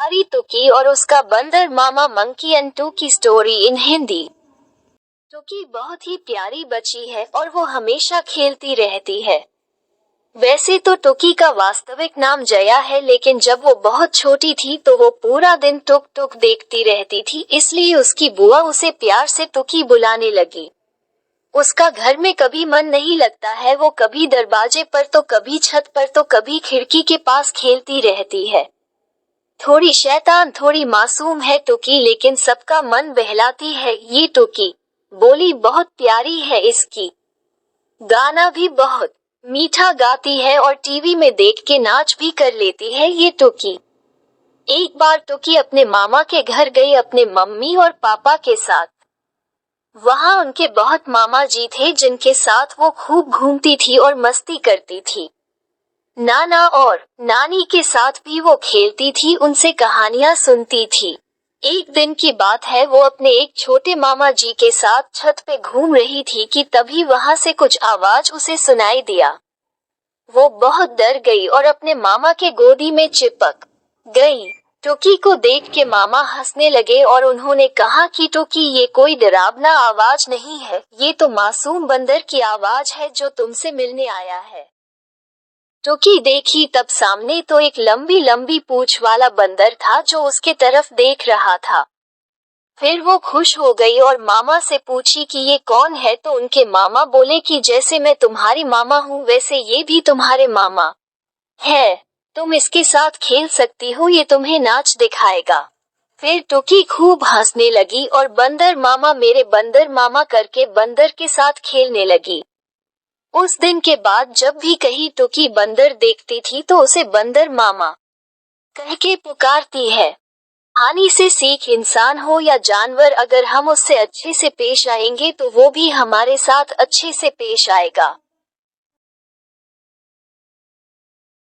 प्यारी टुकी और उसका बंदर मामा monkey and Tuki story in Hindi. Tuki बहुत ही प्यारी बच्ची है और वो हमेशा खेलती रहती है। वैसे तो टुकी का वास्तविक नाम जया है, लेकिन जब वो बहुत छोटी थी तो वो पूरा दिन टुक टुक देखती रहती थी, इसलिए उसकी बुआ उसे प्यार से टुकी बुलाने लगी। उसका घर में कभी मन नहीं लगता है, वो कभी दरवाजे पर तो कभी छत पर तो कभी खिड़की के पास खेलती रहती है। थोड़ी शैतान थोड़ी मासूम है टुकी, लेकिन सबका मन बहलाती है ये टुकी। बोली बहुत प्यारी है इसकी, गाना भी बहुत मीठा गाती है और टीवी में देख के नाच भी कर लेती है ये टुकी। एक बार टुकी अपने मामा के घर गई अपने मम्मी और पापा के साथ। वहाँ उनके बहुत मामा जी थे जिनके साथ वो खूब घूमती थी और मस्ती करती थी। नाना और नानी के साथ भी वो खेलती थी, उनसे कहानियां सुनती थी। एक दिन की बात है, वो अपने एक छोटे मामा जी के साथ छत पे घूम रही थी कि तभी वहां से कुछ आवाज उसे सुनाई दिया। वो बहुत डर गई और अपने मामा के गोदी में चिपक गई। टुकी को देख के मामा हंसने लगे और उन्होंने कहा कि टुकी ये कोई डरावना आवाज नहीं है, ये तो मासूम बंदर की आवाज है जो तुमसे मिलने आया है। टुकी देखी तब सामने तो एक लंबी लंबी पूंछ वाला बंदर था जो उसके तरफ देख रहा था। फिर वो खुश हो गई और मामा से पूछी कि ये कौन है, तो उनके मामा बोले कि जैसे मैं तुम्हारी मामा हूँ वैसे ये भी तुम्हारे मामा है, तुम इसके साथ खेल सकती हो, ये तुम्हें नाच दिखाएगा। फिर टुकी खूब हंसने लगी और बंदर मामा मेरे बंदर मामा करके बंदर के साथ खेलने लगी। उस दिन के बाद जब भी कहीं टुकी बंदर देखती थी तो उसे बंदर मामा कह के पुकारती है। कहानी से सीख, इंसान हो या जानवर, अगर हम उससे अच्छे से पेश आएंगे तो वो भी हमारे साथ अच्छे से पेश आएगा।